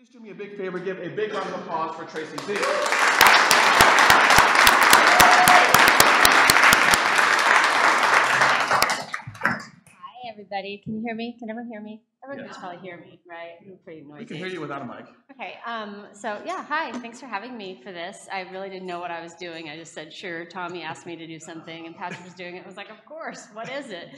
Please do me a big favor, give a big round of applause for Tracy Zeeck. Hi, everybody. Can you hear me? Can everyone hear me? Everyone can probably hear me, right? I'm pretty noisy. We can hear you without a mic. Okay, so yeah, hi. Thanks for having me for this. I really didn't know what I was doing. I just said, sure. Tommy asked me to do something, and Patrick was doing it. I was like, of course. What is it?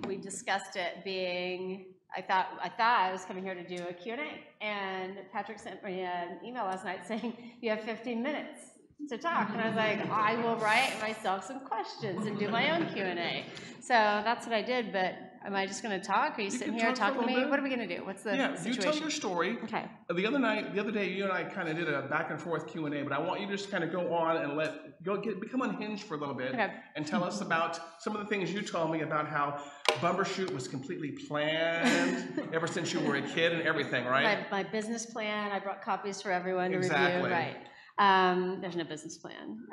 We discussed it being. I thought I was coming here to do a Q&A, and Patrick sent me an email last night saying you have 15 minutes to talk, and I was like, I will write myself some questions and do my own Q&A. So that's what I did. But am I just going to talk? Are you sitting here talking to me? What are we going to do? What's the situation? You tell your story. Okay. The other day, you and I kind of did a back and forth Q&A, but I want you to just kind of go on and become unhinged for a little bit, and tell us about some of the things you told me about how Bumbershoot was completely planned ever since you were a kid and everything, right? My business plan. I brought copies for everyone to review. Right. There's no business plan.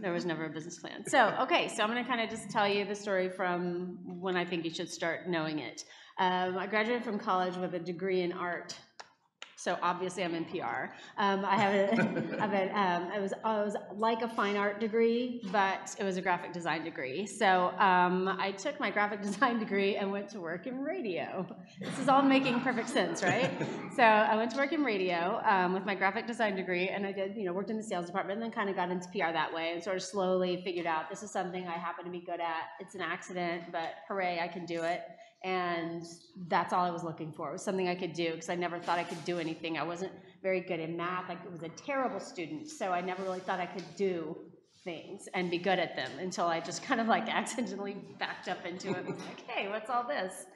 There was never a business plan. So, okay, so I'm going to kind of just tell you the story from when I think you should start knowing it. I graduated from college with a degree in art. So obviously I'm in PR. It was like a fine art degree, but it was a graphic design degree. So I took my graphic design degree and went to work in radio. This is all making perfect sense, right? So I went to work in radio with my graphic design degree, and I did, worked in the sales department, and then kind of got into PR that way, and sort of slowly figured out this is something I happen to be good at. It's an accident, but hooray, I can do it. And that's all I was looking for. It was something I could do, because I never thought I could do anything. I wasn't very good in math. I was a terrible student, so I never really thought I could do things and be good at them until I just kind of like accidentally backed up into it and was like, hey, what's all this?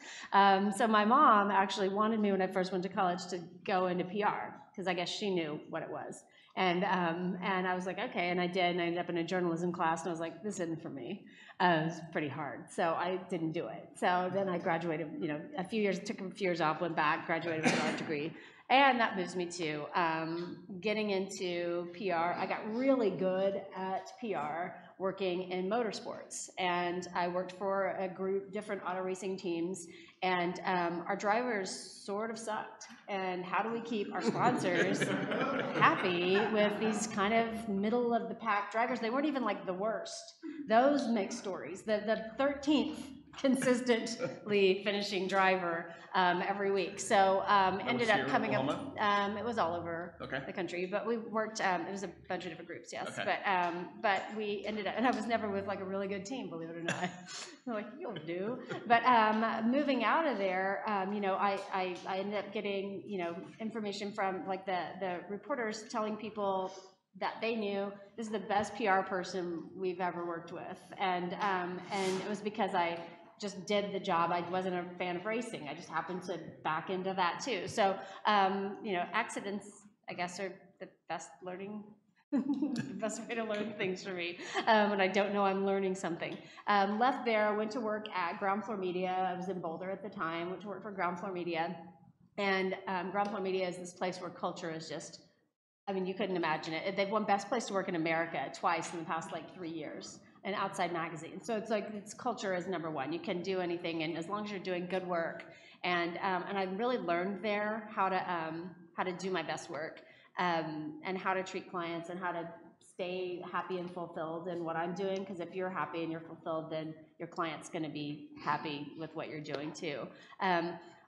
So my mom actually wanted me when I first went to college to go into PR, because I guess she knew what it was. And I was like, okay, and I did, and I ended up in a journalism class, and I was like, this isn't for me. It was pretty hard, so I didn't do it. So then I graduated, took a few years off, went back, graduated with an art degree, and that moves me to getting into PR. I got really good at PR working in motorsports, and I worked for a group, different auto racing teams, and our drivers sort of sucked. And how do we keep our sponsors happy with these kind of middle of the pack drivers? They weren't even like the worst. Those make stories. The 13th consistently finishing driver every week. So ended up coming up. It was all over the country, but we worked. It was a bunch of different groups, yes. Okay. But we ended up, and I was never with like a really good team, believe it or not. I'm like, you'll do. But moving out of there, I ended up getting information from like the reporters telling people that they knew this is the best PR person we've ever worked with, and it was because I just did the job. I wasn't a fan of racing. I just happened to back into that too. So accidents, I guess, are the best learning. The best way to learn things for me when I don't know I'm learning something. Left there, went to work at Ground Floor Media. I was in Boulder at the time. Went to work for Ground Floor Media, and Ground Floor Media is this place where culture is just, I mean, you couldn't imagine it. They've won Best Place to Work in America twice in the past like 3 years, and Outside Magazine. So it's like its culture is number one. You can do anything, and as long as you're doing good work. And I really learned there how to do my best work, and how to treat clients, and how to stay happy and fulfilled in what I'm doing. Because if you're happy and you're fulfilled, then your client's going to be happy with what you're doing too.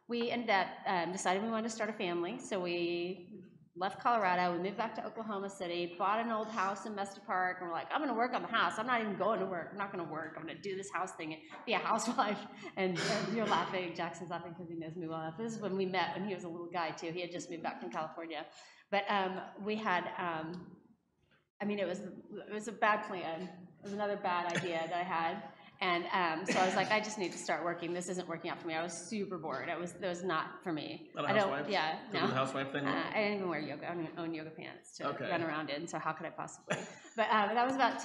We ended up deciding we wanted to start a family, so we left Colorado, we moved back to Oklahoma City, bought an old house in Mesta Park, and we're like, I'm going to work on the house. I'm not even going to work. I'm not going to work. I'm going to do this house thing and be a housewife. And you're laughing. Jackson's laughing because he knows me well enough. This is when we met, when he was a little guy, too. He had just moved back from California. But we had, it was a bad plan. It was another bad idea that I had. And so I was like, I just need to start working. This isn't working out for me. I was super bored. It was not for me. Not a housewife? Yeah, no. The housewife thing? I didn't even wear yoga. I don't even own yoga pants to run around in, so how could I possibly? But that was about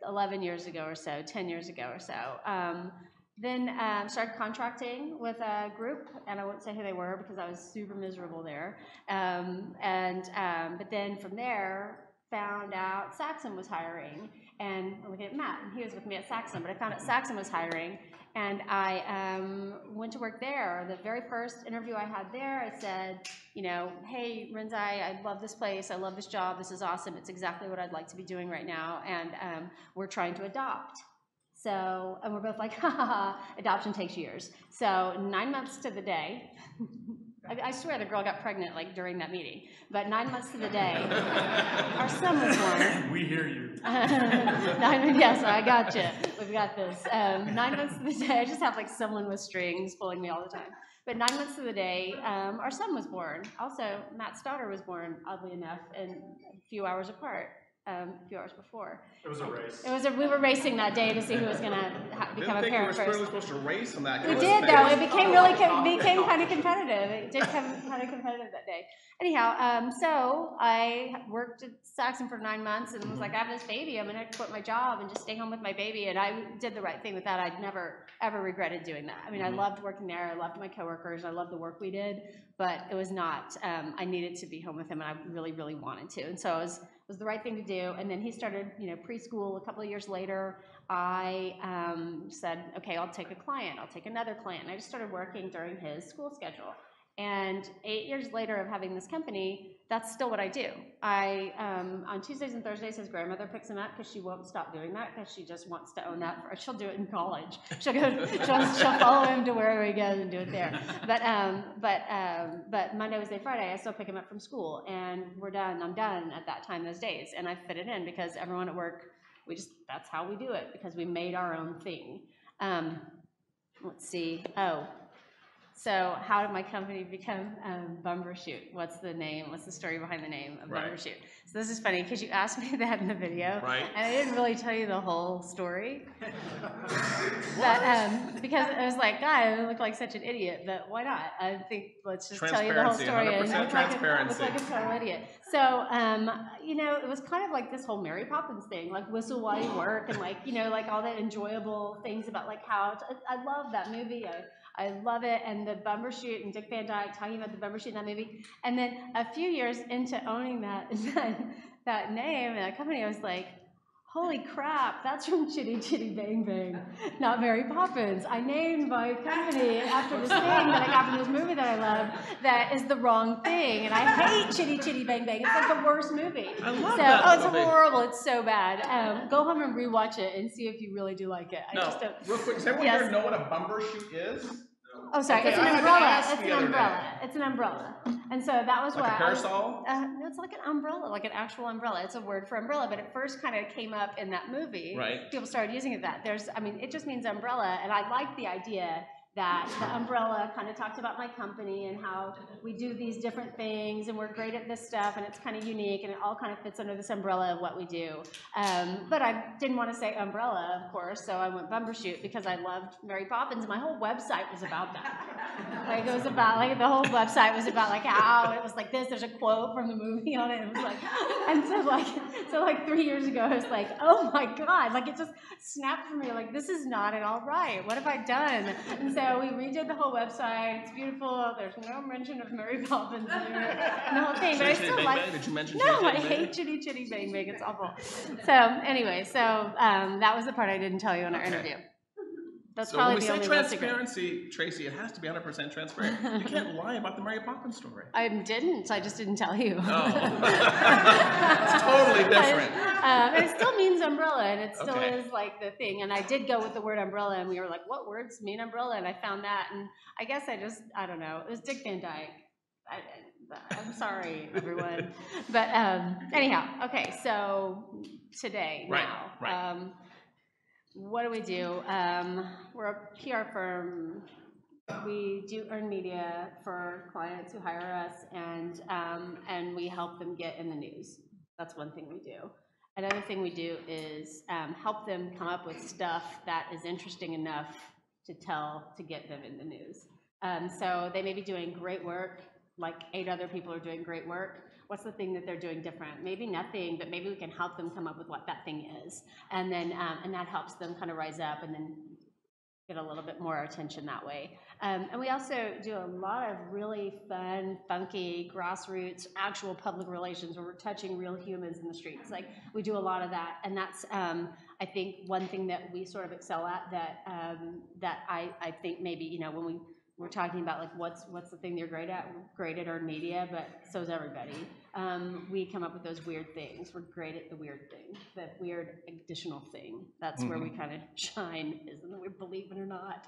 11 years ago or so, 10 years ago or so. Then started contracting with a group, and I won't say who they were because I was super miserable there. But then from there, found out Saxon was hiring, and I'm looking at Matt, and he was with me at Saxon, but I found out Saxon was hiring, And I went to work there. The very first interview I had there, I said, you know, hey, Rinzai, I love this place. I love this job. This is awesome. It's exactly what I'd like to be doing right now. And we're trying to adopt. So, and we're both like, ha ha ha, adoption takes years. So 9 months to the day, I swear the girl got pregnant like during that meeting, but 9 months to the day, our son was born. We hear you. Yes, I got you. We've got this. 9 months to the day, I just have like someone with strings pulling me all the time. But 9 months to the day, our son was born. Also, Matt's daughter was born, oddly enough, and a few hours apart. A few hours before. It was a race. We were racing that day to see who was going to become a parent first. We were supposed to race on that. We did, though. It became kind of competitive. It did become kind of competitive that day. Anyhow, so I worked at Saxon for 9 months and was like, I have this baby. I'm going to quit my job and just stay home with my baby. And I did the right thing with that. I'd never, ever regretted doing that. I mean, I loved working there. I loved my coworkers. I loved the work we did. But it was not, I needed to be home with him, and I really, really wanted to. And so it was the right thing to do. And then he started, you know, preschool. A couple of years later, I said, okay, I'll take a client. I'll take another client. And I just started working during his school schedule. And 8 years later of having this company, that's still what I do. On Tuesdays and Thursdays, his grandmother picks him up because she won't stop doing that because she just wants to own that. She'll do it in college. She'll follow him to wherever he goes and do it there. But Monday, Wednesday, Friday, I still pick him up from school, and we're done. I'm done at that time those days, and I fit it in because everyone at work, that's how we do it because we made our own thing. Let's see. So how did my company become Bumbershoot? What's the name? What's the story behind the name of Bumbershoot? So this is funny because you asked me that in the video, and I didn't really tell you the whole story. But because I was like, God, I look like such an idiot, but why not? I think let's just tell you the whole story and look like a total idiot. So you know, it was kind of like this whole Mary Poppins thing, like whistle while you work, and like, you know, like all the enjoyable things about like how I love that movie. I love it, and the Bumbershoot and Dick Van Dyke talking about the Bumbershoot in that movie. And then a few years into owning that name and that company, I was like, holy crap, that's from Chitty Chitty Bang Bang, not Mary Poppins. I named my company after this thing that I got from this movie that I love that is the wrong thing. And I hate Chitty Chitty Bang Bang. It's like the worst movie. I love that. Oh, it's horrible. It's so bad. Go home and rewatch it and see if you really do like it. Real quick, does everyone here know what a Bumbershoot is? Oh, sorry. Okay, it's an umbrella. It's an umbrella. It's an umbrella. And so that was like a parasol? No, it's like an umbrella, like an actual umbrella. It's a word for umbrella, but it first kind of came up in that movie. Right. People started using it it just means umbrella, and I like the idea that the umbrella kind of talked about my company and how we do these different things and we're great at this stuff and it's kind of unique and it all kind of fits under this umbrella of what we do. But I didn't want to say umbrella, of course, so I went Bumbershoot because I loved Mary Poppins, and my whole website was about that. Like, it was about, like, the whole website was about, like, how it was like this, there's a quote from the movie on it, and it was like, and so 3 years ago, I was like, oh my God, like, it just snapped for me, like, this is not at all right, what have I done? And so we redid the whole website. It's beautiful. There's no mention of Mary Poppins there, and the whole thing. But I still like. Did you mention? No, I hate Chitty Chitty Bang Bang. It's awful. So anyway, that was the part I didn't tell you in our interview. That's so probably when we the only say transparency, Tracy, it has to be 100% transparent. You can't lie about the Mary Poppins story. I didn't. I just didn't tell you. Oh. It's totally different. And it still means umbrella, and it still is like the thing. And I did go with the word umbrella, and we were like, what words mean umbrella? And I found that, and I guess I don't know. It was Dick Van Dyke. I'm sorry, everyone. But anyhow, okay, so today, now. What do we do? We're a PR firm. We do earned media for clients who hire us, and we help them get in the news. That's one thing we do. Another thing we do is help them come up with stuff that is interesting enough to get them in the news. So they may be doing great work, like 8 other people are doing great work. What's the thing that they're doing different? Maybe nothing, but maybe we can help them come up with what that thing is. And then, and that helps them kind of rise up and then get a little bit more attention that way. And we also do a lot of really fun, funky, grassroots, actual public relations where we're touching real humans in the streets. Like, we do a lot of that. And that's I think one thing that we sort of excel at that I think maybe, when we're talking about like what's the thing you're great at. We're great at our media, but so is everybody. We come up with those weird things. We're great at the weird thing, the weird additional thing. That's where we kind of shine, isn't it? We believe it or not.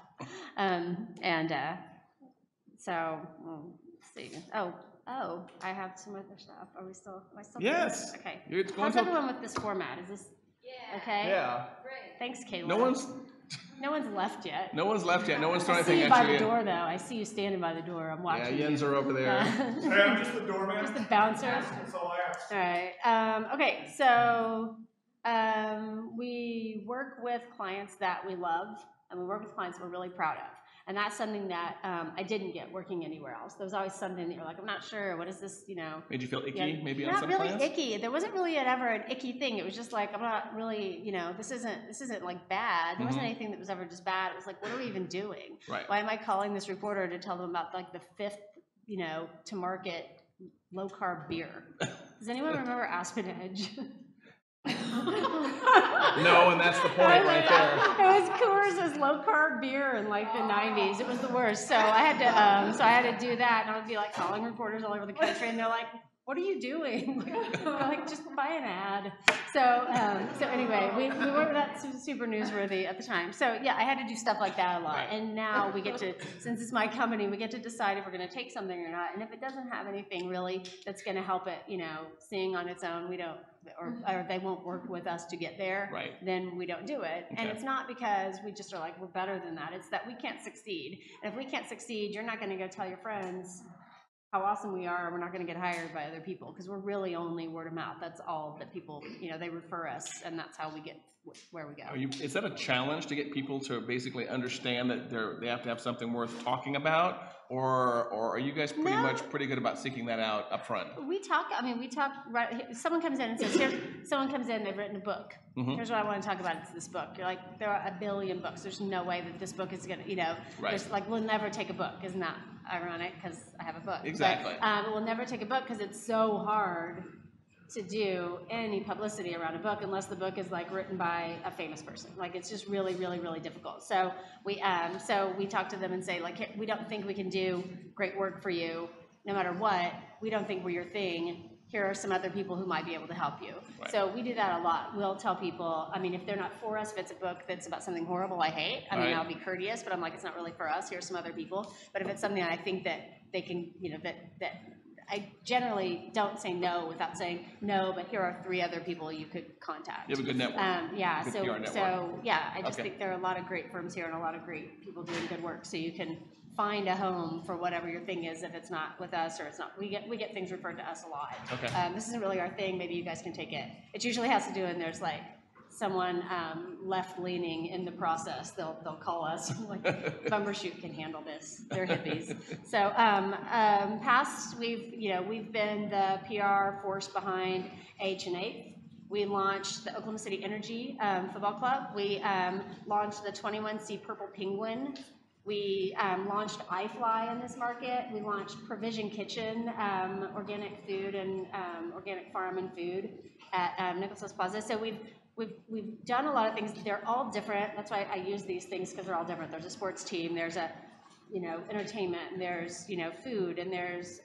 So let's see. Oh, I have some other stuff. Am I still? Yes. Okay. It's going How's everyone with this format? Is this okay? Yeah. Great. Thanks, Kayla. No one's left yet. No one's left yet. No one's thrown I see anything you at by you the yet. door, though. I see you standing by the door. I'm watching. Yeah, Jens are over there. Hey, I'm just the doorman. Just the bouncer. That's all I ask. All right. Okay, so we work with clients that we love, and we work with clients we're really proud of. And that's something that I didn't get working anywhere else. There was always something that you're like, I'm not sure. What is this, Made you feel icky, Yeah, maybe on not some really plans? icky. There wasn't really ever an icky thing. It was just like, I'm not really, this isn't like bad. There wasn't anything that was ever just bad. It was like, what are we even doing? Right. Why am I calling this reporter to tell them about like the 5th, to market low carb beer? Does anyone remember Aspen Edge? No, and that's the point right there. It was Coors' low carb beer in like the 90s. It was the worst. So I had to do that, and I would be like calling reporters all over the country, and they're like, "What are you doing?" Like, just buy an ad. So anyway, we weren't that super newsworthy at the time. So yeah, I had to do stuff like that a lot. Right. And now we get to, since it's my company, we get to decide if we're going to take something or not. And if it doesn't have anything really that's going to help it, sing on its own, we don't, or they won't work with us to get there. Right. Then we don't do it. Okay. And it's not because we just are like, we're better than that. It's that we can't succeed. And if we can't succeed, you're not going to go tell your friends how awesome we are. We're not going to get hired by other people because we're really only word of mouth. That's all that people, they refer us, and that's how we get where we go. Is that a challenge to get people to basically understand that they have to have something worth talking about, or are you guys pretty good about seeking that out up front? We talk right. Someone comes in and says, they've written a book. Here's what I want to talk about. It's this book. You're like, there are a billion books. There's no way that this book is going to, Right. There's like, we'll never take a book. Isn't that ironic? Because I have a book. Exactly. But we'll never take a book because it's so hard to do any publicity around a book unless the book is like written by a famous person. Like, it's just really, really, really difficult. So we talk to them and say, like, we don't think we can do great work for you no matter what. We don't think we're your thing. Here are some other people who might be able to help you. Right. So we do that a lot. We'll tell people, if they're not for us, if it's a book that's about something horrible I hate, Right. I'll be courteous, but I'm like, it's not really for us. Here's some other people. But if it's something that I think that they can, that I generally don't say no without saying no, but here are 3 other people you could contact. You have a good network. Yeah, Good so PR network. I just think there are a lot of great firms here and a lot of great people doing good work. So you can find a home for whatever your thing is if it's not with us or it's not. We get things referred to us a lot. Okay. This isn't really our thing. Maybe you guys can take it. It usually has to do when there's like someone left-leaning in the process. They'll call us. Like, Bumbershoot can handle this. They're hippies. So we've been the PR force behind H&H. We launched the Oklahoma City Energy Football Club. We launched the 21C Purple Penguin. We launched iFly in this market. We launched Provision Kitchen, organic food and organic farm and food at Nicholas Plaza. So we've done a lot of things. They're all different. That's why I use these things, because they're all different. There's a sports team. There's a entertainment. And there's food, and there's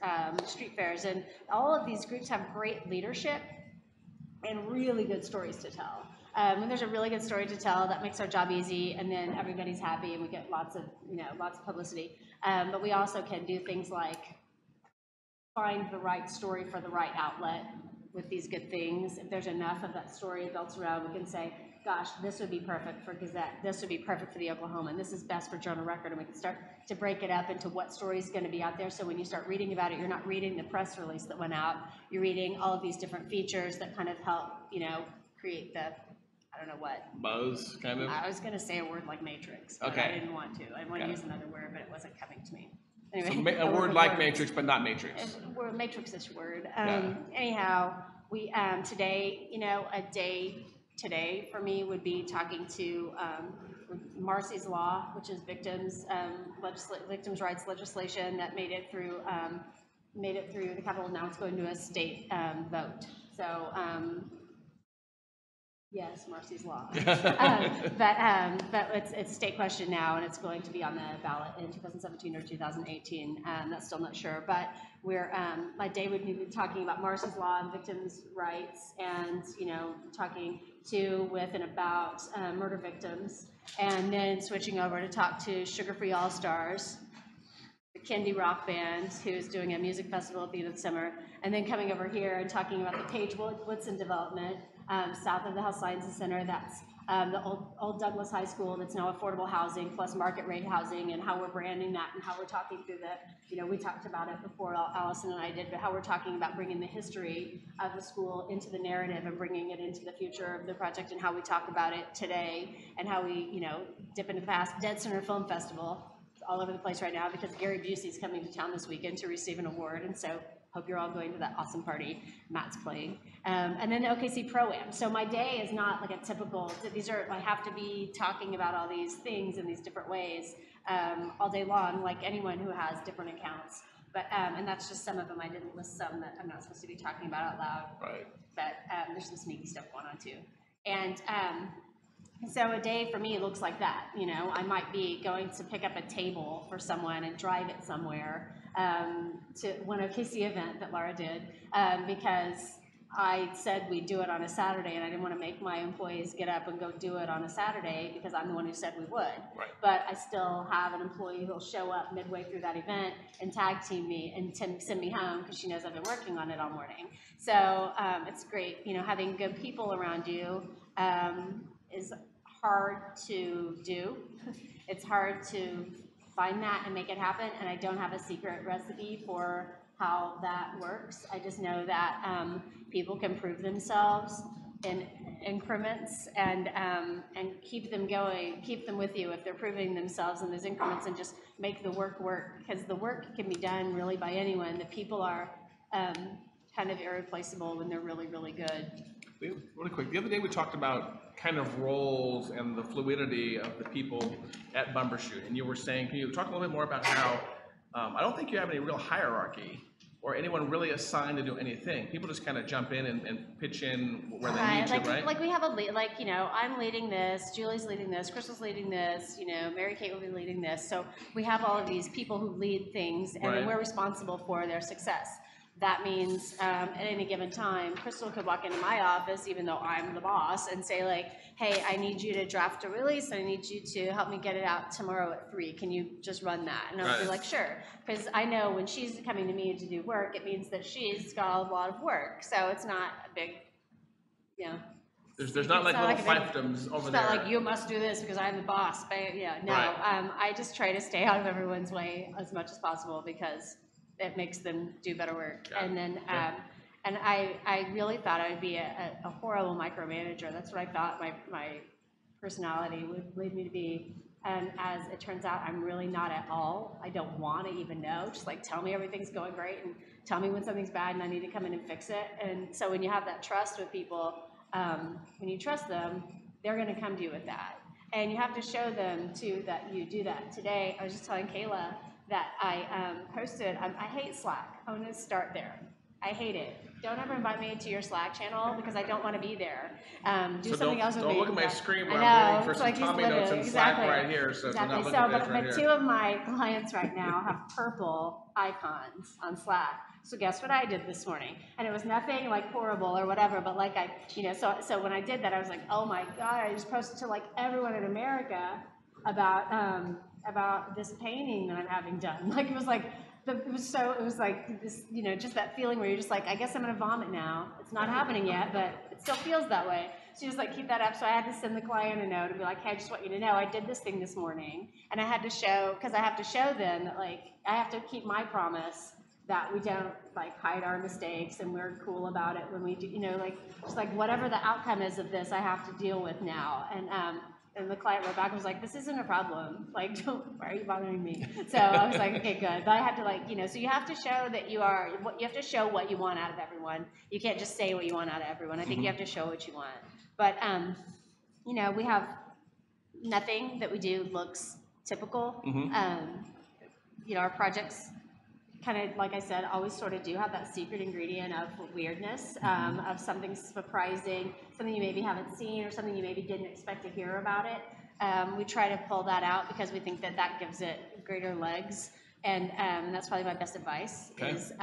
street fairs, and all of these groups have great leadership and really good stories to tell. When there's a really good story to tell, that makes our job easy, and then everybody's happy, and we get lots of publicity. But we also can do things like find the right story for the right outlet with these good things. If there's enough of that story built around, we can say, gosh, this would be perfect for Gazette, this would be perfect for the Oklahoman, this is best for Journal Record, and we can start to break it up into what story is going to be out there. So when you start reading about it, you're not reading the press release that went out, you're reading all of these different features that kind of help, create the, I don't know what. Buzz, kind of? I was going to say a word like matrix, but Okay. I didn't want to. I want to use another word, but it wasn't coming to me. Anyway, So a word like matrix, but not matrix. We're a matrix-ish word. Yeah. Anyhow, we today, a day today for me would be talking to Marcy's Law, which is victims rights legislation that made it through the Capitol. Now it's going to a state vote. So Yes, Marcy's Law. But it's a state question now, and it's going to be on the ballot in 2017 or 2018. That's still not sure. But my day would be talking about Marcy's Law and victims' rights, and talking to, with, and about murder victims, and then switching over to talk to Sugar Free All Stars, the Kendi Rock Band, who's doing a music festival at the end of the summer, and then coming over here and talking about the Paige Woodson development south of the Health Sciences Center. That's the old Douglas High School that's now affordable housing plus market rate housing, and how we're branding that, and how we're talking through we talked about it before, Allison and I did, but how we're talking about bringing the history of the school into the narrative and bringing it into the future of the project, and how we talk about it today, and how we dip into the past. Dead Center Film Festival all over the place right now because Gary Busey's coming to town this weekend to receive an award, and so hope you're all going to that awesome party Matt's playing. And then the OKC Pro-Am. So my day is not like a typical, I have to be talking about all these things in these different ways all day long, like anyone who has different accounts. But, and that's just some of them. I didn't list some that I'm not supposed to be talking about out loud. Right. But there's some sneaky stuff going on too. And so a day for me looks like that. I might be going to pick up a table for someone and drive it somewhere to one OKC event that Laura did because I said we'd do it on a Saturday, and I didn't want to make my employees get up and go do it on a Saturday because I'm the one who said we would. Right. But I still have an employee who'll show up midway through that event and tag team me and send me home because she knows I've been working on it all morning. So it's great, having good people around you is hard to do. It's hard to find that and make it happen, and I don't have a secret recipe for how that works. I just know that people can prove themselves in increments and keep them going, keep them with you if they're proving themselves in those increments, and just make the work work, because the work can be done really by anyone. The people are kind of irreplaceable when they're really, really good. Really quick, the other day we talked about kind of roles and the fluidity of the people at Bumbershoot, and you were saying, can you talk a little bit more about how I don't think you have any real hierarchy or anyone really assigned to do anything. People just kind of jump in and pitch in where they need to, right? Like we have a lead, I'm leading this, Julie's leading this, Crystal's leading this, Mary Kate will be leading this. So we have all of these people who lead things, and then we're responsible for their success. That means at any given time, Crystal could walk into my office, even though I'm the boss, and say like, hey, I need you to draft a release. I need you to help me get it out tomorrow at 3. Can you just run that? And I'll be like, sure. Because I know when she's coming to me to do work, it means that she's got a lot of work. So it's not a big, There's not like little fiefdoms over there. It's not like you must do this because I'm the boss. But yeah, no. Right. I just try to stay out of everyone's way as much as possible because it makes them do better work. And then, and I really thought I would be a horrible micromanager. That's what I thought my personality would lead me to be. And as it turns out, I'm really not at all. I don't want to even know. Just like tell me everything's going great and tell me when something's bad and I need to come in and fix it. And so when you have that trust with people, when you trust them, they're going to come to you with that. And you have to show them too that you do that. Today, I was just telling Kayla that I posted, I hate Slack. I want to start there. I hate it. Don't ever invite me to your Slack channel because I don't want to be there. Do something else with me. Don't look at my screen when I'm doing for some Tommy notes in Slack right here. So exactly. do not look at this right but here. 2 of my clients right now have purple icons on Slack. So guess what I did this morning? And it was nothing like horrible or whatever, but like so when I did that, I was like, oh my God, I just posted to like everyone in America about this painting that I'm having done. Like it was like this, just that feeling where you're just like, I guess I'm gonna vomit now. It's not happening yet, but it still feels that way. So you just like keep that up. So I had to send the client a note and be like, hey, I just want you to know I did this thing this morning, and I had to show, because I have to show them that like I have to keep my promise that we don't like hide our mistakes and we're cool about it when we do, like just like whatever the outcome is of this, I have to deal with now. And the client wrote back and was like, this isn't a problem. Like, why are you bothering me? So I was like, okay, good. But I had to like, so you have to show that you have to show what you want out of everyone. You can't just say what you want out of everyone. I think you have to show what you want. But, we have nothing that we do looks typical. Our projects kind of, like I said, always sort of do have that secret ingredient of weirdness, of something surprising, something you maybe haven't seen or something you maybe didn't expect to hear about it. We try to pull that out because we think that that gives it greater legs. And that's probably my best advice is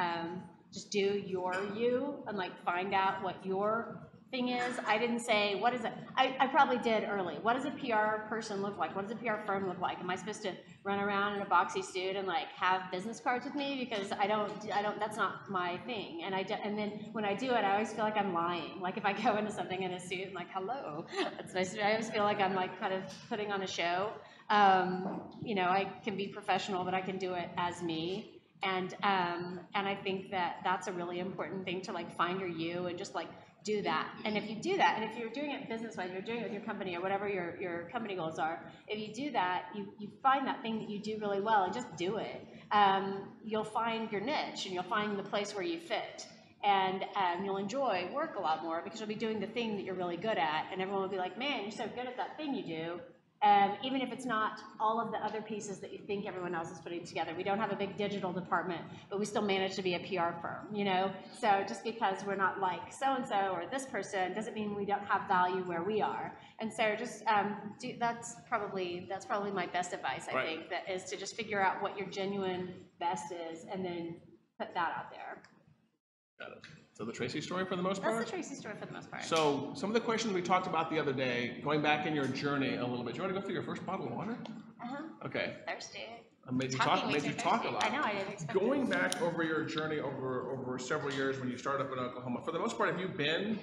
just do your you and like find out what your thing is. I didn't say, what is it? I probably did early. What does a PR person look like? What does a PR firm look like? Am I supposed to run around in a boxy suit and like have business cards with me? Because I don't, that's not my thing. And then when I do it, I always feel like I'm lying. Like if I go into something in a suit, I'm like, hello, that's nice. I always feel like I'm like kind of putting on a show. You know, I can be professional, but I can do it as me. And I think that that's a really important thing to like find your you and just like do that. And if you do that, and if you're doing it business-wise, you're doing it with your company or whatever your company goals are, if you do that, you find that thing that you do really well and just do it. You'll find your niche and you'll find the place where you fit. And you'll enjoy work a lot more because you'll be doing the thing that you're really good at. And everyone will be like, man, you're so good at that thing you do. Even if it's not all of the other pieces that you think everyone else is putting together. We don't have a big digital department, but we still manage to be a PR firm, you know? So just because we're not like so-and-so or this person doesn't mean we don't have value where we are. And so just, that's probably my best advice, I think, that is to just figure out what your genuine best is and then put that out there. Got it. So the Tracy story for the most part? That's the Tracy story for the most part. So some of the questions we talked about the other day, going back in your journey a little bit. Do you want to go through your first bottle of water? Okay. Thirsty. Made you talk a lot. I know, I didn't expect Going back over your journey over several years when you started up in Oklahoma, for the most part, have you been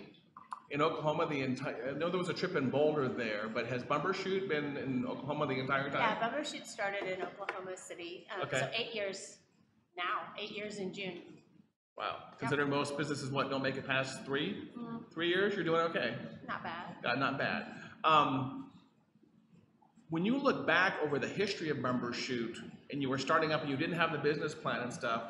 in Oklahoma the entire, I know there was a trip in Boulder there, but has Bumbershoot been in Oklahoma the entire time? Yeah, Bumbershoot started in Oklahoma City. So 8 years now, 8 years in June. Wow. Considering most businesses, don't make it past 3 years, you're doing okay. Not bad. Not bad. When you look back over the history of Bumbershoot and you were starting up and you didn't have the business plan and stuff,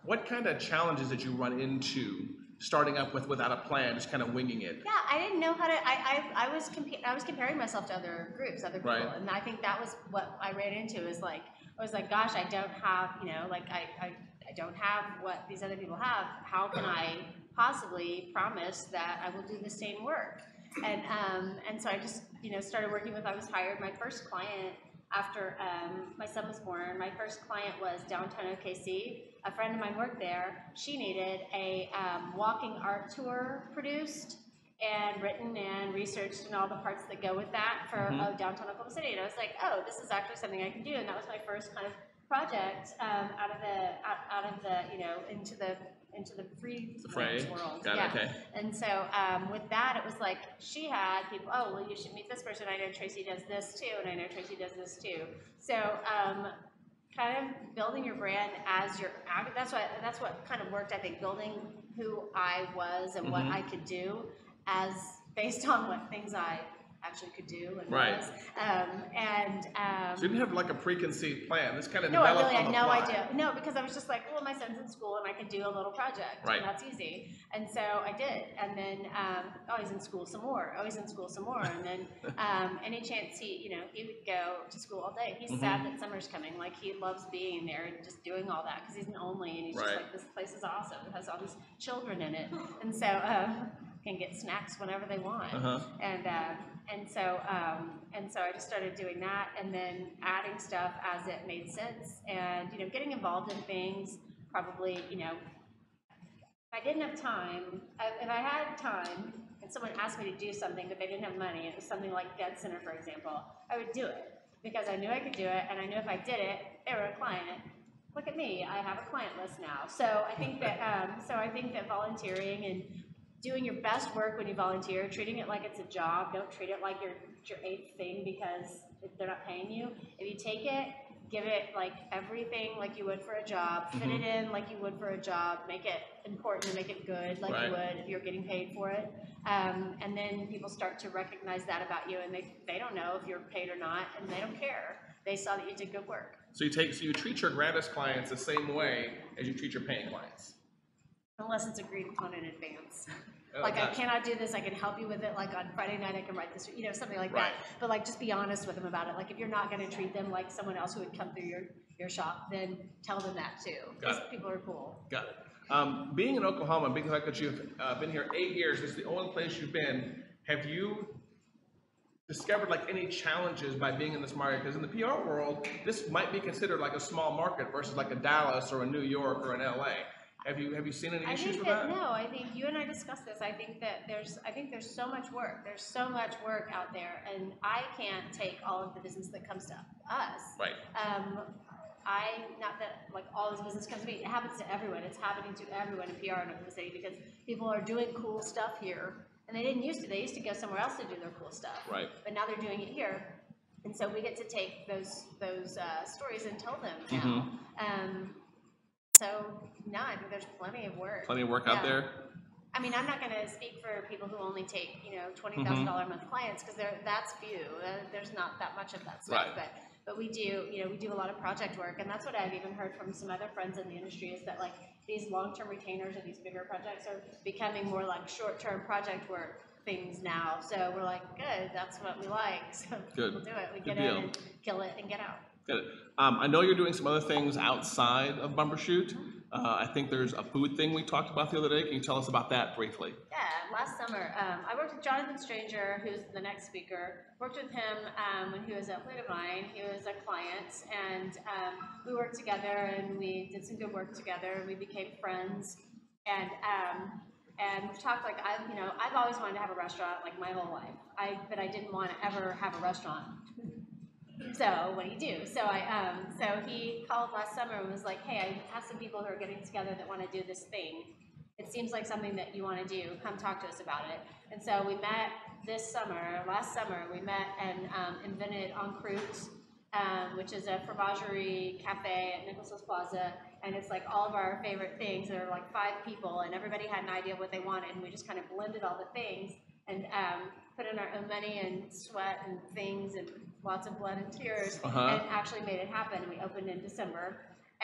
what kind of challenges did you run into starting up without a plan, just kind of winging it? Yeah, I didn't know how to, I was comparing myself to other groups, other people, and I think that was what I ran into is like, I was like, gosh, I don't have, you know, like I don't have what these other people have. How can I possibly promise that I will do the same work? And so I just, you know, started working with, I was hired, my first client after my son was born, my first client was downtown OKC. A friend of mine worked there. She needed a walking art tour produced and written and researched and all the parts that go with that for downtown Oklahoma City. And I was like, oh, this is actually something I can do. And that was my first kind of project out of the you know, into the freelance world. Got it, okay. And so with that, it was like she had people. Oh, well, you should meet this person. I know Tracy does this too, and I know Tracy does this too. So kind of building your brand as your. That's what kind of worked. I think building who I was and what I could do as based on what things I actually could do and was. So you didn't have like a preconceived plan. This kind of no, I developed really on had the no fly. idea. No, because I was just like, well, my son's in school and I could do a little project, and that's easy. And so I did. And then, he's in school some more. Oh, he's in school some more. And then any chance he would go to school all day. He's sad that summer's coming. Like he loves being there and just doing all that because he's an only, and he's just like, this place is awesome. It has all these children in it, and so can get snacks whenever they want. And so I just started doing that and then adding stuff as it made sense and, you know, getting involved in things probably, you know, if I didn't have time, if I had time and someone asked me to do something but they didn't have money, it was something like Dead Center, for example, I would do it because I knew I could do it and I knew if I did it, they were a client. Look at me, I have a client list now. So I think that volunteering and doing your best work when you volunteer, treating it like it's a job. Don't treat it like your eighth thing because they're not paying you. If you take it, give it like everything like you would for a job, fit it in like you would for a job, make it important and make it good like you would if you're getting paid for it. And then people start to recognize that about you and they don't know if you're paid or not and they don't care. They saw that you did good work. So you treat your gratis clients the same way as you treat your paying clients? Unless it's agreed upon in advance. Like, I cannot do this, I can help you with it, like on Friday night I can write this, you know, something like that. But like, just be honest with them about it. Like, if you're not going to treat them like someone else who would come through your your shop, then tell them that too. Because people are cool. Got it. Being in Oklahoma, being the fact that you've been here 8 years, this is the only place you've been. Have you discovered like any challenges by being in this market? Because in the PR world, this might be considered like a small market versus like a Dallas or a New York or an LA. Have you seen any issues with that? No, I think you and I discussed this. I think there's so much work. There's so much work out there, and I can't take all of the business that comes to us. Right. Not that like all this business comes to me. It happens to everyone. It's happening to everyone in PR in Oklahoma City because people are doing cool stuff here, and they didn't used to. They used to go somewhere else to do their cool stuff. Right. But now they're doing it here, and so we get to take those stories and tell them now. So no, I think there's plenty of work. Plenty of work out there. I mean, I'm not going to speak for people who only take $20,000 a month clients because that's few. There's not that much of that stuff. Right. But we do we do a lot of project work, and that's what I've even heard from some other friends in the industry is that like these long-term retainers or these bigger projects are becoming more like short-term project work things now. So we're like, good, that's what we like. So we'll do it. We get in and kill it and get out. Got it. I know you're doing some other things outside of Bumbershoot. I think there's a food thing we talked about the other day. Can you tell us about that briefly? Yeah, last summer, I worked with Jonathan Stranger, who's the next speaker. Worked with him when he was a client of mine. He was a client, and we worked together, and we did some good work together. We became friends, and we've talked like I've always wanted to have a restaurant like my whole life. But I didn't want to ever have a restaurant. So what do you do? So so he called last summer and was like, hey, I have some people who are getting together that want to do this thing. It seems like something that you want to do. Come talk to us about it. And so we met last summer, we met and invented En Croûte, which is a fromagerie cafe at Nicholas Plaza. And it's like all of our favorite things. There are like 5 people, and everybody had an idea of what they wanted, and we just kind of blended all the things and put in our own money and sweat and things and lots of blood and tears, and actually made it happen. We opened in December,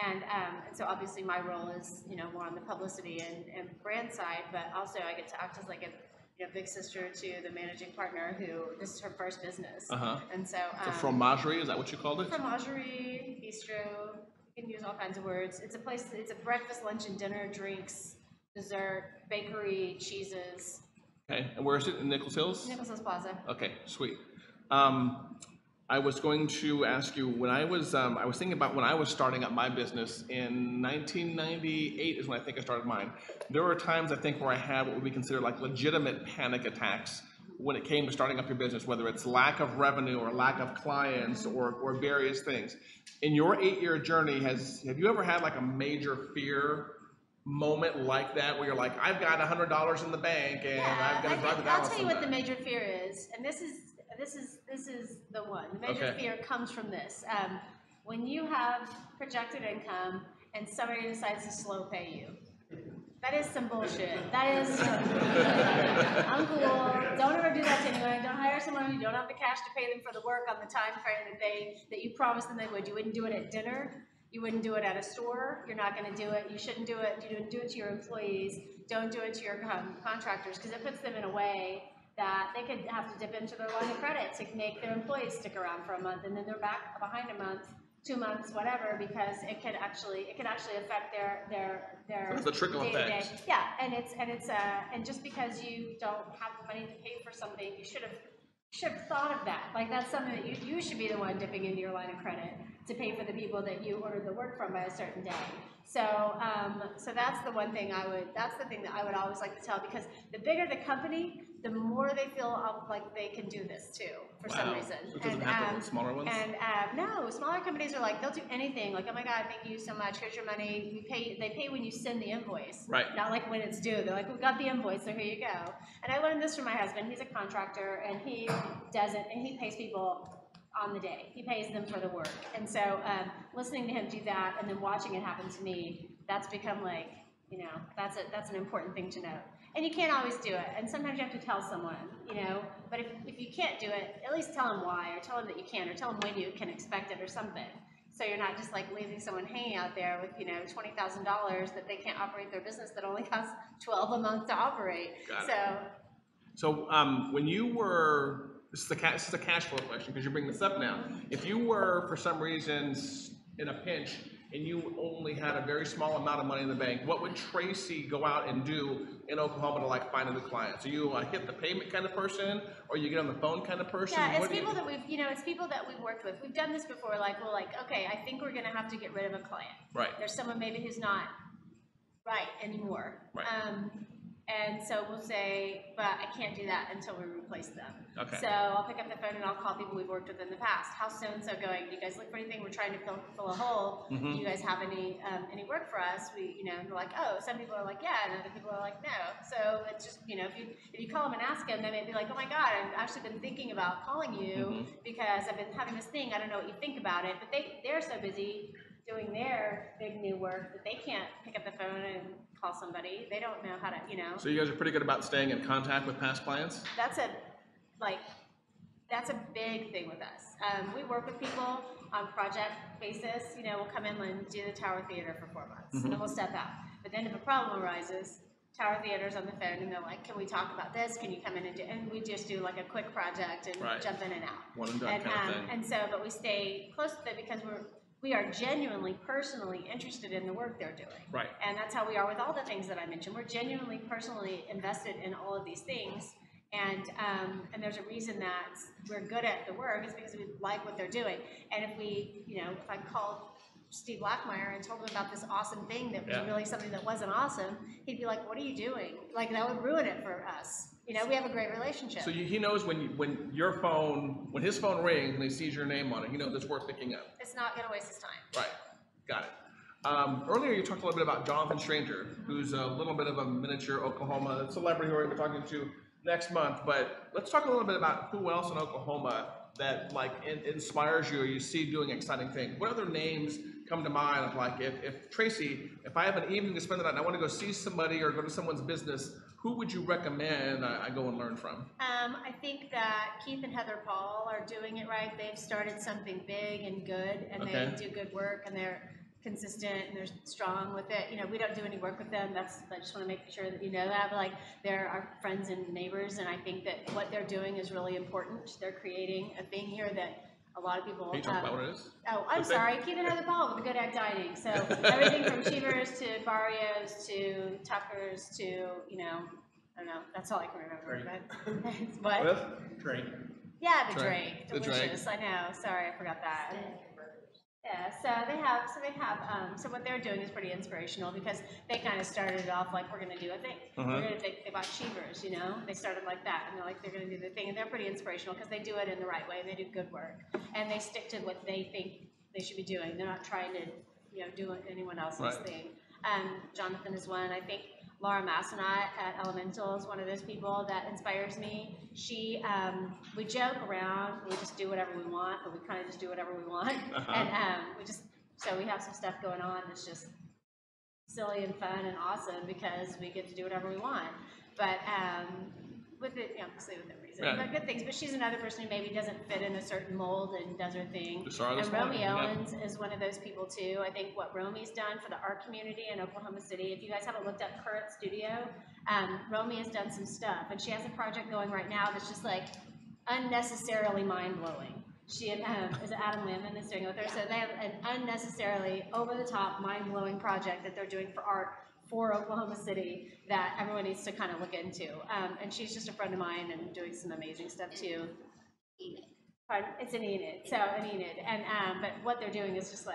and so obviously my role is more on the publicity and brand side, but also I get to act as like a big sister to the managing partner who this is her first business, and so fromagerie, is that what you called it? Fromagerie, bistro. You can use all kinds of words. It's a place. It's a breakfast, lunch, and dinner, drinks, dessert, bakery, cheeses. Okay, and where is it? In Nichols Hills? Nichols Hills Plaza. Okay, sweet. I was going to ask you, when I was thinking about when I was starting up my business in 1998 is when I think I started mine. There were times I think where I had what would be considered like legitimate panic attacks when it came to starting up your business, whether it's lack of revenue or lack of clients or various things. In your 8-year journey, have you ever had like a major fear moment like that where you're like, I've got $100 in the bank and I've got to drive the balance? I'll tell you what the major fear is, and this is the one. The major fear comes from this. When you have projected income and somebody decides to slow pay you. That is some bullshit. That is uncool. Don't ever do that to anyone. Don't hire someone who don't have the cash to pay them for the work on the time frame that you promised them they would. You wouldn't do it at dinner. You wouldn't do it at a store. You're not going to do it. You shouldn't do it. You don't do it to your employees. Don't do it to your contractors, because it puts them in a way that they could have to dip into their line of credit to make their employees stick around for a month, and then they're back behind a month, 2 months, whatever, because it could actually affect their There's a trickle effect. Yeah, and just because you don't have the money to pay for something, you should have thought of that. Like that's something that you should be the one dipping into your line of credit to pay for the people that you ordered the work from by a certain day. So that's the one thing that's the thing that I would always like to tell, because the bigger the company, the more they feel like they can do this too, for some reason. So it doesn't have to be smaller ones? And no, smaller companies are like, they'll do anything. Like, oh my God, thank you so much. Here's your money. They pay when you send the invoice. Right. Not like when it's due. They're like, we got the invoice, so here you go. And I learned this from my husband. He's a contractor, and he does it, and he pays people on the day. He pays them for the work. And so listening to him do that and then watching it happen to me, that's become like, that's an important thing to know. And you can't always do it. And sometimes you have to tell someone, but if you can't do it, at least tell them why, or tell them that you can, or tell them when you can expect it or something. So you're not just like leaving someone hanging out there with, $20,000 that they can't operate their business that only costs $12 a month to operate. So when you were, this is a cash flow question because you're bringing this up now. If you were, for some reason, in a pinch and you only had a very small amount of money in the bank, what would Tracy go out and do in Oklahoma to like find a new client? So you hit the payment kind of person, or you get on the phone kind of person? Yeah, it's people that we've, it's people that we've worked with. We've done this before. Like, we're like, okay, I think we're gonna have to get rid of a client. Right. There's someone maybe who's not right anymore. Right. And so we'll say, but I can't do that until we replace them. Okay. So I'll pick up the phone and I'll call people we've worked with in the past. How's so-and-so going? Do you guys look for anything? We're trying to fill a hole. Do you guys have any work for us? They're like, oh, some people are like, yeah, and other people are like, no. So it's just, if you call them and ask them, they may be like, oh my God, I've actually been thinking about calling you because I've been having this thing. I don't know what you think about it. But they're so busy doing their big new work that they can't pick up the phone and call somebody. They don't know how to, So you guys are pretty good about staying in contact with past clients? That's a big thing with us. We work with people on project basis. We'll come in and do the Tower Theater for 4 months, and then we'll step out. But then if a problem arises, Tower Theater's on the phone, and they're like, can we talk about this? Can you come in and do, and we just do like a quick project and jump in and out. One and done kind of thing. And so, but we stay close to them because we are genuinely, personally interested in the work they're doing. Right. And that's how we are with all the things that I mentioned. We're genuinely, personally invested in all of these things. And there's a reason that we're good at the work is because we like what they're doing. And if if I called Steve Blackmeyer and told him about this awesome thing that was really something that wasn't awesome, he'd be like, what are you doing? Like, that would ruin it for us. We have a great relationship. So he knows when his phone rings and he sees your name on it, he knows it's worth picking up. It's not going to waste his time. Right. Got it. Earlier you talked a little bit about Jonathan Stranger, who's a little bit of a miniature Oklahoma celebrity who we're going to be talking to next month. But let's talk a little bit about who else in Oklahoma that inspires you or you see doing exciting things. What other names come to mind of if Tracy, if I have an evening to spend the night and I want to go see somebody or go to someone's business, who would you recommend I go and learn from? I think that Keith and Heather Paul are doing it right. They've started something big and good, and they do good work, and they're consistent and they're strong with it. We don't do any work with them. I just want to make sure that you know that. But they're our friends and neighbors, and I think that what they're doing is really important. They're creating a thing here that a lot of people. Can you talk about what it is? Oh, I'm sorry. Keith and Heather Paul with the Good Egg Dining. So everything from Cheevers to Barrios to Tucker's to I don't know. That's all I can remember. But what? Drake. Yeah, the Drake. Delicious. I know. Sorry, I forgot that. Yeah, so so what they're doing is pretty inspirational because they kind of started it off like, we're going to do a thing. They bought Cheevers, they started like that, and they're going to do their thing, and they're pretty inspirational because they do it in the right way, and they do good work, and they stick to what they think they should be doing. They're not trying to, do anyone else's thing. Jonathan is one. I think Laura Massenat at Elemental is one of those people that inspires me. She, we joke around, we just do whatever we want, but we kind of just do whatever we want. And we have some stuff going on that's just silly and fun and awesome because we get to do whatever we want. But with it, obviously with a reason, but good things. But she's another person who maybe doesn't fit in a certain mold and does her thing. And Romy Owens is one of those people too. I think what Romy's done for the art community in Oklahoma City, if you guys haven't looked up Current Studio, Romy has done some stuff, and she has a project going right now that's just unnecessarily mind-blowing. She and is it Adam Lemon is doing it with her, so they have an unnecessarily over-the-top, mind-blowing project that they're doing for art for Oklahoma City that everyone needs to kind of look into. And she's just a friend of mine and doing some amazing stuff too. Enid. Pardon? It's an Enid. So an Enid. And but what they're doing is just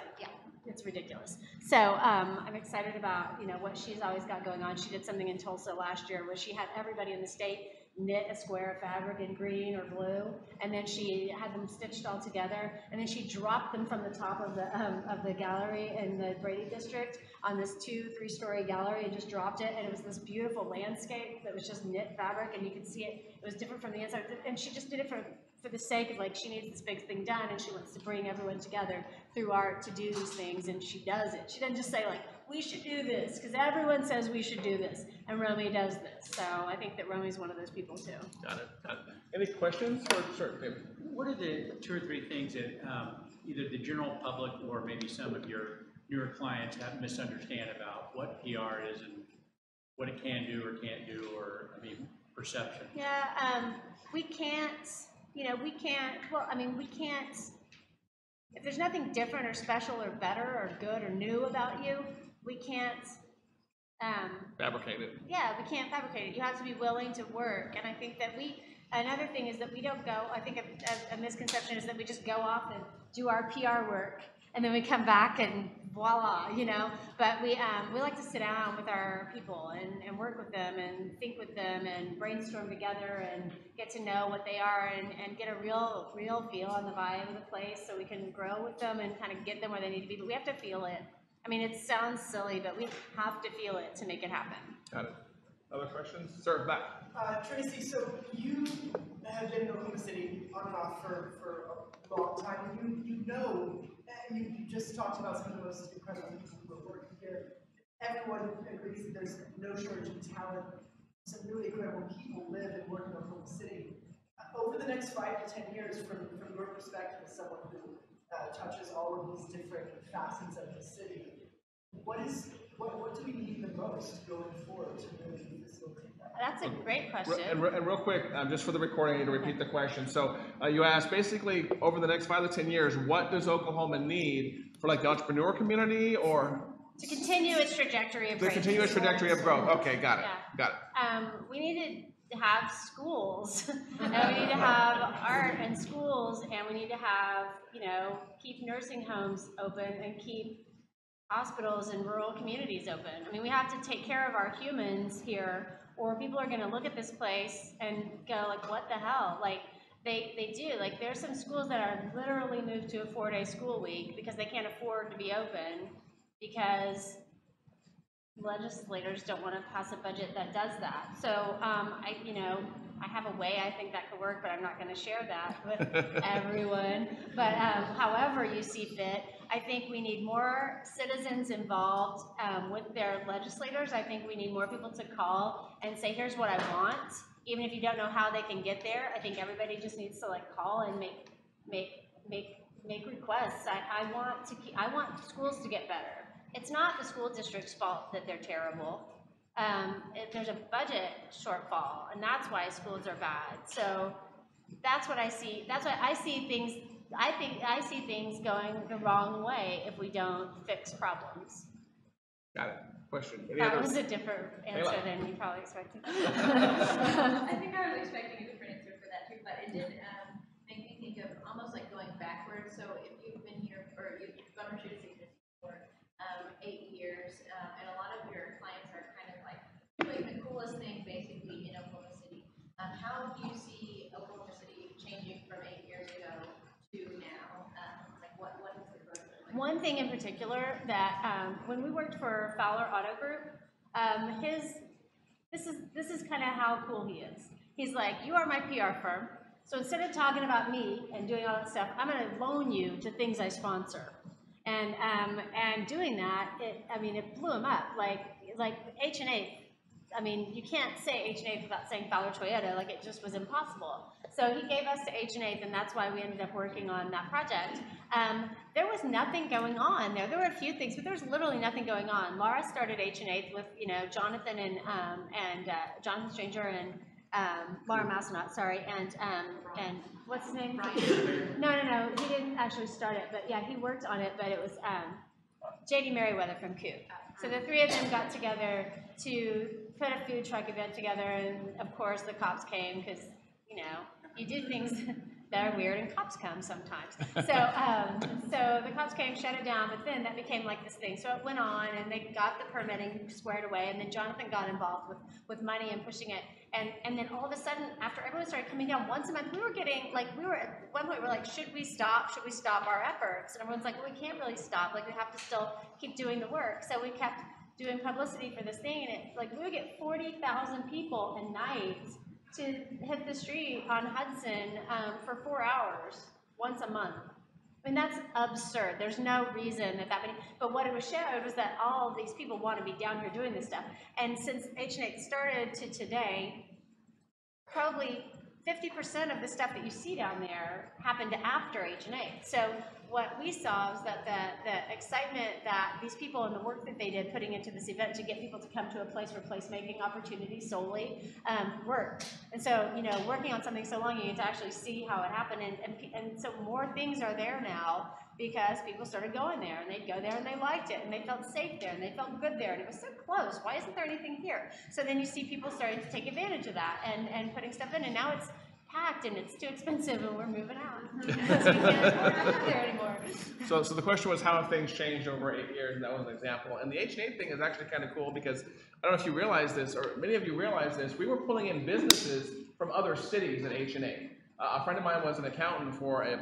it's ridiculous. So I'm excited about what she's always got going on. She did something in Tulsa last year where she had everybody in the state knit a square of fabric in green or blue, and then she had them stitched all together, and then she dropped them from the top of the gallery in the Brady district on this 2-3-story gallery, and just dropped it, and it was this beautiful landscape that was just knit fabric, and you could see it. It was different from the inside, and she just did it for the sake of she needs this big thing done, and she wants to bring everyone together through art to do these things, and she does it. She doesn't just say we should do this, because everyone says we should do this, and Romy does this. So I think that Romy's one of those people too. Got it. Any questions for certain things? What are the 2 or 3 things that either the general public or maybe some of your newer clients misunderstand about what PR is and what it can do or can't do, or perception? Yeah, we can't. We can't if there's nothing different or special or better or good or new about you, we can't Fabricate it. yeah, we can't fabricate it. You have to be willing to work. And I think that another thing is that we don't go, I think a misconception is that we just go off and do our PR work and then we come back and voila, you know. But we like to sit down with our people and work with them and think with them and brainstorm together and get to know what they are and get a real feel on the vibe of the place so we can grow with them and kind of get them where they need to be. But we have to feel it. I mean, it sounds silly, but we have to feel it to make it happen. Got it. Other questions? Sir, back. Tracy, so you have been in Oklahoma City on and off for a long time. You know, you just talked about some of the most incredible people who are working here. Everyone agrees that there's no shortage of talent. Some really incredible people live and work in Oklahoma City. Over the next 5 to 10 years, from your perspective as someone who touches all of these different facets of the city, what do we need the most going forward to really facilitate that? That's a great question. And real quick, just for the recording, I need to repeat the question. So you asked basically over the next 5 to 10 years, what does Oklahoma need for like the entrepreneur community or? To continue its trajectory of growth. To continue its trajectory of growth. Okay, got it. Yeah. Got it. We need to have schools, and we need to have art and schools, and we need to have, you know, keep nursing homes open and keep hospitals and rural communities open. I mean, we have to take care of our humans here, or people are going to look at this place and go like, what the hell? Like, they do. Like, there's some schools that are literally moved to a 4-day school week because they can't afford to be open because legislators don't want to pass a budget that does that. So, I have a way I think that could work, but I'm not going to share that with everyone. But however you see fit, I think we need more citizens involved with their legislators. I think we need more people to call and say, here's what I want. Even if you don't know how they can get there, I think everybody just needs to like call and make requests. I want schools to get better. It's not the school district's fault that they're terrible. There's a budget shortfall, and that's why schools are bad. So that's what I see. That's why I see things. I see things going the wrong way if we don't fix problems. Got it. Question. That was a different answer than you probably expected. I think I was expecting a different answer for that too, but it did make me think of almost like going backwards. So if you've been here, or you've gone to existed for 8 years, and a lot of your clients are kind of like doing the coolest thing basically in Oklahoma City. How do you see Oklahoma City changing from 8 years ago to now? Like what is the growth like? One thing in particular that when we worked for Fowler Auto Group, this is kind of how cool he is. He's like, you are my PR firm, so instead of talking about me and doing all that stuff, I'm going to loan you to things I sponsor. And doing that, it blew him up. Like H&A. I mean, you can't say H&A without saying Fowler Toyota. Like, it just was impossible. So he gave us to H&A, and that's why we ended up working on that project. There was nothing going on there. There were a few things, but there was literally nothing going on. Laura started H&A with, Jonathan and Jonathan Stranger and Laura Massenot, sorry, and what's his name? No, he didn't actually start it, but yeah, he worked on it, but it was J.D. Merriweather from Coop. So the three of them got together to put a food truck event together, and of course the cops came because, you do things that are weird and cops come sometimes. So the cops came, shut it down, but then that became like this thing. So it went on, and they got the permitting squared away, and then Jonathan got involved with money and pushing it. And then all of a sudden, after everyone started coming down once a month, we were at one point, we're like, should we stop our efforts? And everyone's like, well, we can't really stop. Like, we have to still keep doing the work. So we kept doing publicity for this thing, and we would get 40,000 people a night to hit the street on Hudson for 4 hours once a month. I mean, that's absurd. There's no reason that many, but what it showed was that all of these people want to be down here doing this stuff. And since H&A started to today, probably 50% of the stuff that you see down there happened after H&A. So what we saw was that the excitement that these people and the work that they did putting into this event to get people to come to a place for placemaking opportunities solely worked. And so, working on something so long, you get to actually see how it happened. And so more things are there now because people started going there, and they'd go there and they liked it, and they felt safe there, and they felt good there, and it was so close. Why isn't there anything here? So then you see people starting to take advantage of that and putting stuff in, and now it's packed and it's too expensive, and we're moving out because we can't live there anymore. So the question was, how have things changed over 8 years? And that was an example. And the H&A thing is actually kind of cool because I don't know if you realize this, or many of you realize this. We were pulling in businesses from other cities in H&A. A friend of mine was an accountant for a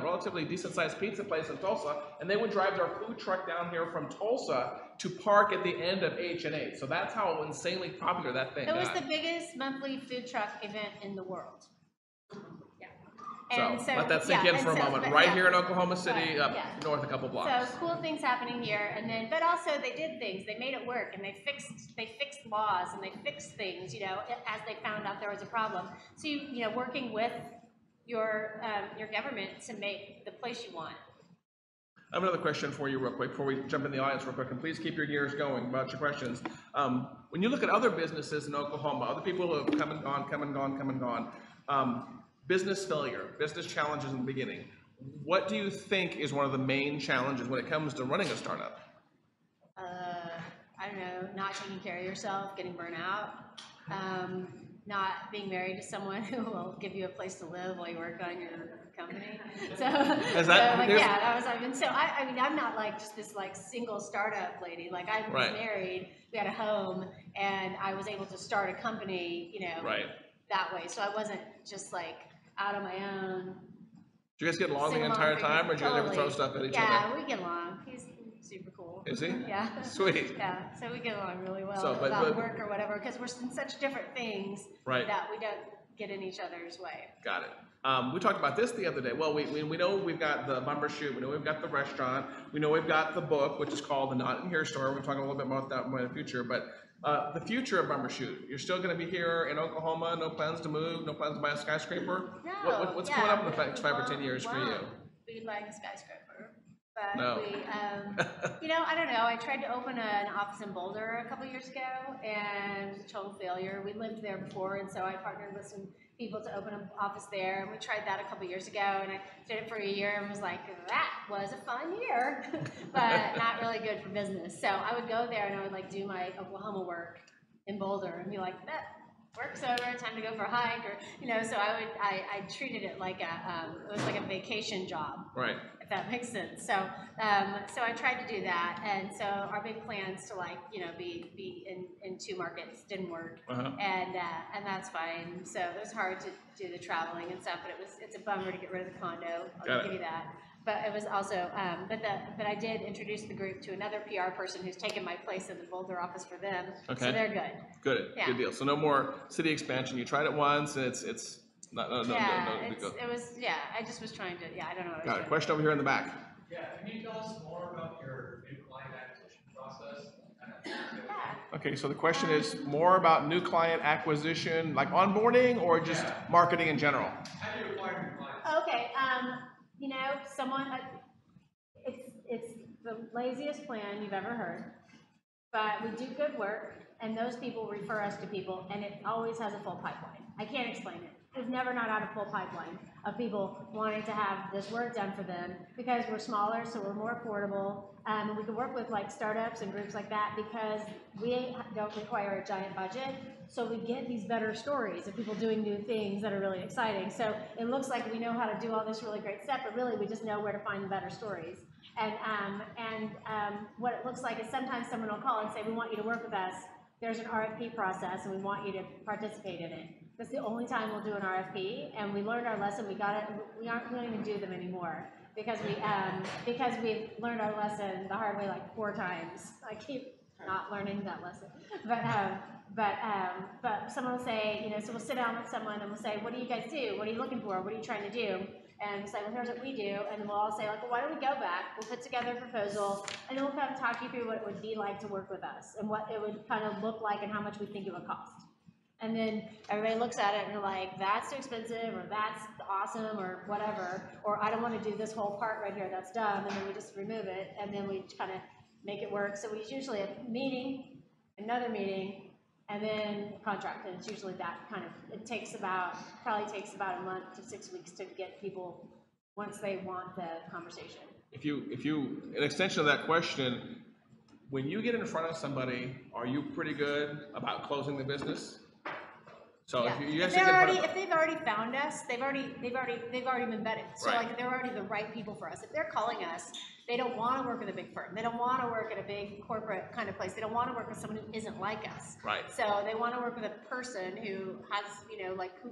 relatively decent-sized pizza place in Tulsa, and they would drive their food truck down here from Tulsa to park at the end of H&A. So that's how insanely popular that thing It was got. the biggest monthly food truck event in the world. So, And let that sink in for a moment. Right here in Oklahoma City, up north a couple blocks. So cool things happening here, and then, but also they did things. They made it work, and they fixed laws, and they fixed things, you know, as they found out there was a problem. So you know, working with your government to make the place you want. I have another question for you real quick before we jump in the audience real quick, and please keep your gears going about your questions. When you look at other businesses in Oklahoma, other people who have come and gone, business failure, business challenges in the beginning, what do you think is one of the main challenges when it comes to running a startup? I don't know, not taking care of yourself, getting burnt out, not being married to someone who will give you a place to live while you work on your company. So, I mean, I'm not like just this like single startup lady. Like I was married, we had a home, and I was able to start a company, you know, that way. So I wasn't just like out on my own. Do you guys get along the entire time, or do you guys ever throw stuff at each other? Yeah, we get along. He's super cool. Is he? Yeah. Sweet. Yeah, so we get along really well So, about work or whatever, because we're in such different things that we don't get in each other's way. Got it. We talked about this the other day. Well, we know we've got the bumper shoot. We know we've got the restaurant. We know we've got the book, which is called The Not In Here Store. We'll talk a little bit more about that in the future. But the future of bumper shoot. You're still going to be here in Oklahoma. No plans to move. No plans to buy a skyscraper. No. What's coming up in the next 5 or 10 years for you? We'd like a skyscraper. But we, you know, I don't know. I tried to open an office in Boulder a couple years ago, and it was a total failure. We lived there before, and so I partnered with some people to open an office there, and we tried that a couple years ago, and I did it for a year and was like, that was a fun year, but not really good for business. So I would go there and I would like do my Oklahoma work in Boulder and be like, that work's over, time to go for a hike, or, you know, so I treated it like it was like a vacation job. Right. If that makes sense. So, so I tried to do that, and so our big plans to like, you know, be in 2 markets didn't work, and that's fine. So it was hard to do the traveling and stuff, but it's a bummer to get rid of the condo. I'll give you that. But it was also, but I did introduce the group to another PR person who's taken my place in the Boulder office for them. Okay. So they're good. Good. Yeah. Good deal. So no more city expansion. You tried it once, and it's. No, it was, I just was trying to, I don't know. Got a question over here in the back. Yeah, can you tell us more about your new client acquisition process? Okay, so the question is more about new client acquisition, like onboarding, or just marketing in general? How do you acquire new clients? Okay, you know, it's the laziest plan you've ever heard, but we do good work, and those people refer us to people, and it always has a full pipeline. I can't explain it. We've never not had a full pipeline of people wanting to have this work done for them because we're smaller, so we're more affordable, and we can work with like startups and groups like that because we don't require a giant budget, so we get these better stories of people doing new things that are really exciting. So it looks like we know how to do all this really great stuff, but really we just know where to find the better stories. And what it looks like is sometimes someone will call and say, we want you to work with us. There's an RFP process, and we want you to participate in it. That's the only time we'll do an RFP, and we learned our lesson. We don't even do them anymore because we've learned our lesson the hard way like 4 times. I keep not learning that lesson, but someone will say, you know, so we'll sit down with someone and we'll say, what do you guys do? What are you looking for? What are you trying to do? And we'll say, well, here's what we do, and then we'll all say, like, well, why don't we go back? We'll put together a proposal, and then we'll kind of talk you through what it would be like to work with us and what it would kind of look like and how much we think it would cost. And then everybody looks at it and they're like, that's too expensive, or that's awesome, or whatever, or I don't want to do this whole part right here, that's dumb, and then we just remove it, and then we kind of make it work. So we usually have a meeting, another meeting, and then contract, and it's usually that kind of, it probably takes about a month to 6 weeks to get people once they want the conversation. an extension of that question, when you get in front of somebody, are you pretty good about closing the business? So Yeah. if you if they've already found us, they've already been vetted. So Right. like they're already the right people for us. If they're calling us, they don't want to work with a big firm. They don't want to work at a big corporate kind of place. They don't want to work with someone who isn't like us. Right. So they want to work with a person who has, like who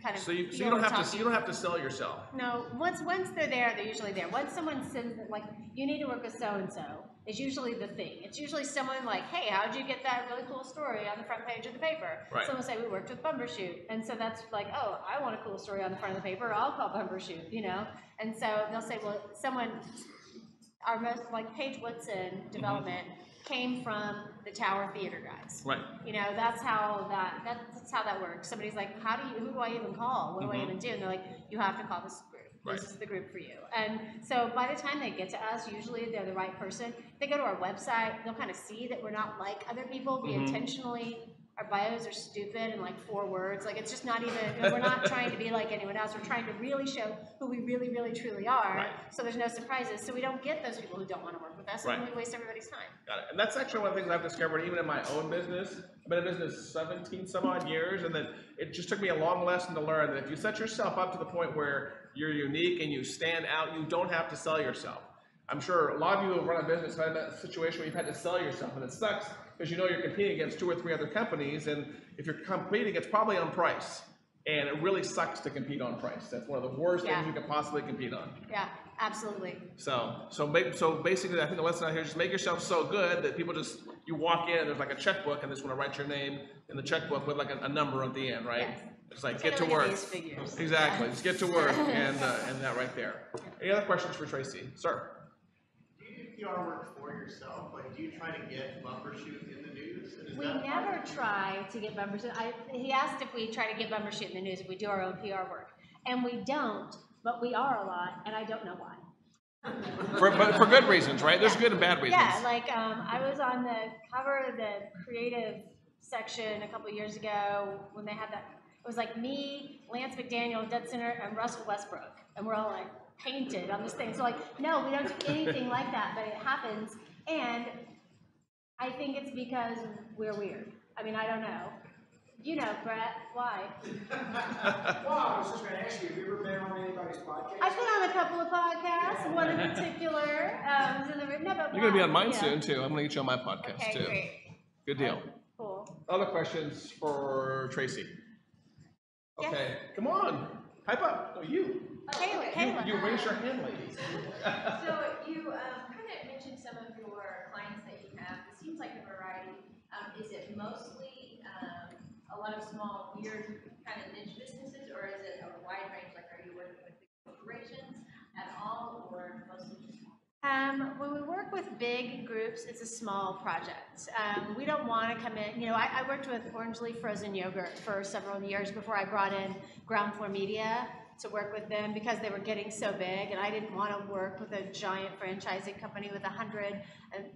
kind of. So you don't have to sell yourself. No, once they're there, they're usually there. Once someone sends it, like, you need to work with so-and-so, is usually the thing. It's usually someone like, hey, how'd you get that really cool story on the front page of the paper? Right. Someone will say, we worked with Bumbershoot. And so that's like, oh, I want a cool story on the front of the paper, I'll call Bumbershoot, And so they'll say, well, our most, like, Paige Woodson development came from the Tower Theater guys. Right. That's how that works. Somebody's like, who do I even call? What do I even do? And they're like, you have to call this group. Right. This is the group for you. And so by the time they get to us, usually they're the right person. They go to our website, they'll kind of see that we're not like other people. We intentionally, our bios are stupid in like 4 words. Like, it's just not even, we're not trying to be like anyone else. We're trying to really show who we really, really, truly are. Right. So there's no surprises. So we don't get those people who don't want to work with us, and we waste everybody's time. Got it. And that's actually one of the things I've discovered even in my own business. I've been in business 17 some odd years, and then it just took me a long lesson to learn that if you set yourself up to the point where you're unique and you stand out, you don't have to sell yourself. I'm sure a lot of you who run a business have had that situation where you've had to sell yourself, and it sucks because you're competing against 2 or 3 other companies, and if you're competing, it's probably on price. And it really sucks to compete on price. That's one of the worst things you could possibly compete on. Yeah, absolutely. So basically, I think the lesson out here is just make yourself so good that people you walk in and there's like a checkbook and they just want to write your name in the checkbook with like a number at the end, right? Yes. It's like, get to work. Exactly, just get to work and that right there. Any other questions for Tracy? Sir? Do you do PR work for yourself? Like, do you try to get Bumbershoot in the news? And We never try to get Bumbershoot. He asked if we try to get Bumbershoot in the news, if we do our own PR work. And we don't, but we are a lot, and I don't know why. But for good reasons, right? There's good and bad reasons. Yeah, like I was on the cover of the creative section a couple of years ago when they had that. It was like me, Lance McDaniel, Dead Center, and Russell Westbrook. And we're all like painted on this thing. So like, no, we don't do anything like that, but it happens. And I think it's because we're weird. I mean, I don't know. Brett, why? Well, I was just going to ask you, have you ever been on anybody's podcast? I've been on a couple of podcasts, one in particular. You're going to be on mine soon, too. I'm going to get you on my podcast, too. Great. Good deal. Cool. Other questions for Tracy? Okay, come on. Pipe up. Oh, you. Kayla. You raise your hand, ladies. So you kind of mentioned some of your clients that you have. It seems like a variety. Is it mostly a lot of small, weird kind of niche businesses, or is it a wide range? Like, are you working with big corporations at all, or mostly just small? When we work with big groups, it's a small project. We don't want to come in, I worked with Orange Leaf Frozen Yogurt for several years before I brought in Ground Floor Media to work with them because they were getting so big, and I didn't want to work with a giant franchising company with 100, and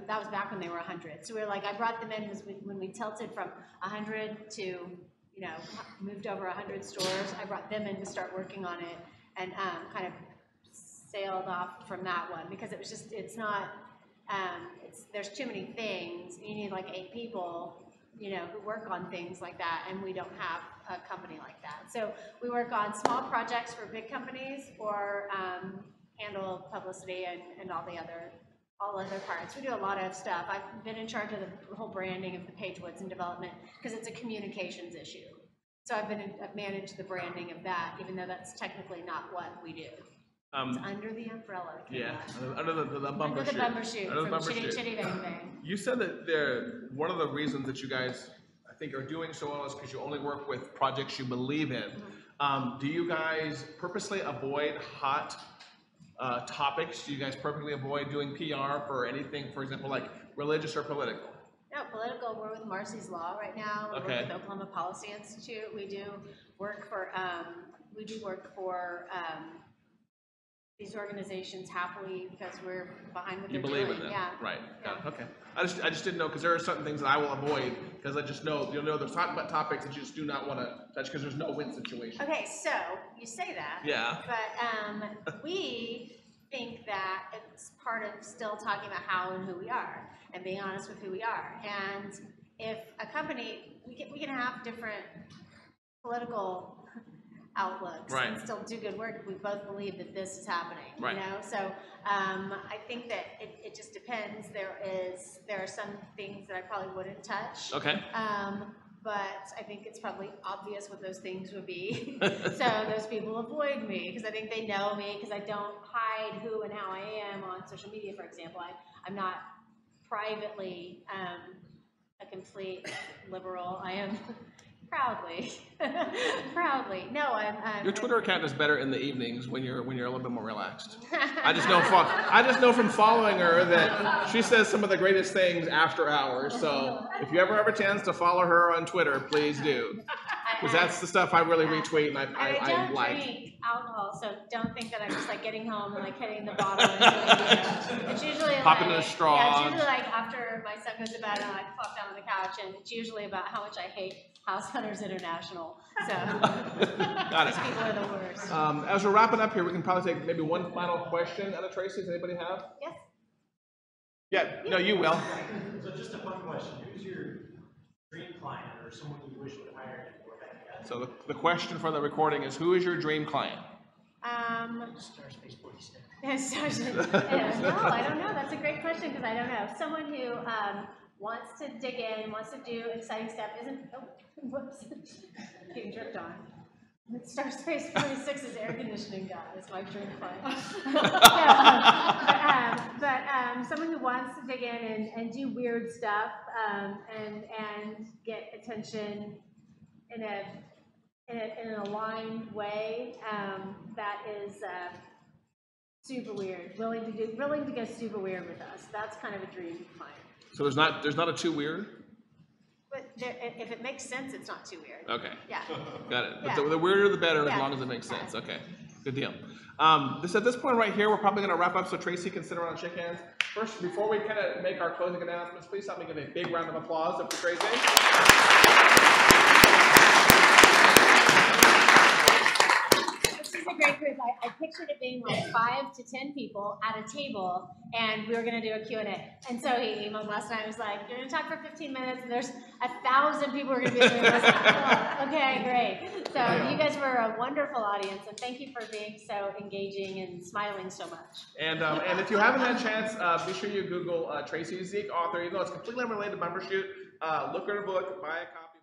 that was back when they were 100. So we were like, I brought them in when we tilted from 100 to, moved over 100 stores. I brought them in to start working on it, and kind of sailed off from that one because it was just, there's too many things. You need like 8 people, who work on things like that, and we don't have a company like that. So we work on small projects for big companies or handle publicity and all other parts. We do a lot of stuff. I've been in charge of the whole branding of the Paige Woodson development because it's a communications issue. So I've managed the branding of that, even though that's technically not what we do. It's under the umbrella. Under the Bumbershoot. Under the Bumbershoot. Chitty Chitty Bang Bang. You said that one of the reasons that you guys, I think, are doing so well is because you only work with projects you believe in. Do you guys purposely avoid hot topics? Do you guys purposely avoid doing PR for anything, for example, like religious or political? No, political. We're with Marcy's Law right now. We work with Oklahoma Policy Institute. We do work for these organizations happily because we're behind what they're doing. You believe in them, right? Yeah. Okay. I just didn't know because there are certain things that I will avoid because I just know there's hot topics that you just do not want to touch because there's no win situation. Okay, so you say that. Yeah. But we think that it's part of still talking about how and who we are and being honest with who we are. And if a company, we can have different political outlooks and still do good work if we both believe that this is happening, you know? So I think that it just depends. There are some things that I probably wouldn't touch. Okay. But I think it's probably obvious what those things would be. So those people avoid me because I think they know me because I don't hide who and how I am on social media, for example. I'm not privately a complete liberal. I am proudly. No, I'm Your Twitter account is better in the evenings when you're a little bit more relaxed. I just know from following her that she says some of the greatest things after hours. So if you ever have a chance to follow her on Twitter, please do, because that's the stuff I really retweet and I don't like. drink alcohol, so don't think that I'm just like getting home and like hitting the bottle. And it's usually popping like, in a straw. Yeah, it's usually like after my son goes to bed and I plop down on the couch, and it's usually about how much I hate House Hunters International. So Got it. these people are the worst. As we're wrapping up here, we can probably take maybe one final question out of Tracy. Does anybody have? Yes. Yeah. No, you will. So just a fun question. Who's your dream client or someone you wish would hire you for that? So the question for the recording is, who is your dream client? StarSpace 46. No, I don't know. That's a great question because I don't know. Someone who wants to dig in, wants to do exciting stuff, whoops, getting dripped on. StarSpace 46's air conditioning guy is my dream client. But someone who wants to dig in and do weird stuff and get attention in an aligned way that is super weird, willing to go super weird with us. That's kind of a dream client. So there's not a too weird? But if it makes sense, it's not too weird. Okay. Yeah. Got it. Yeah. But the weirder the better, as Yeah. long as it makes sense. Okay. Good deal. At this point right here, we're probably going to wrap up so Tracy can sit around and shake hands. First, before we kind of make our closing announcements, please help me give a big round of applause up for Tracy. This is a great group. I pictured it being like 5 to 10 people at a table, and we were going to do a Q&A. And so he emailed last night. He was like, "You're going to talk for 15 minutes, and there's 1,000 people who are going to be there." I was like, "Oh, okay, great." So you guys were a wonderful audience, and thank you for being so engaging and smiling so much. And if you haven't had a chance, be sure you Google Tracy Zeeck, author. Even though it's completely unrelated to Bumbershoot, look at her book, buy a copy.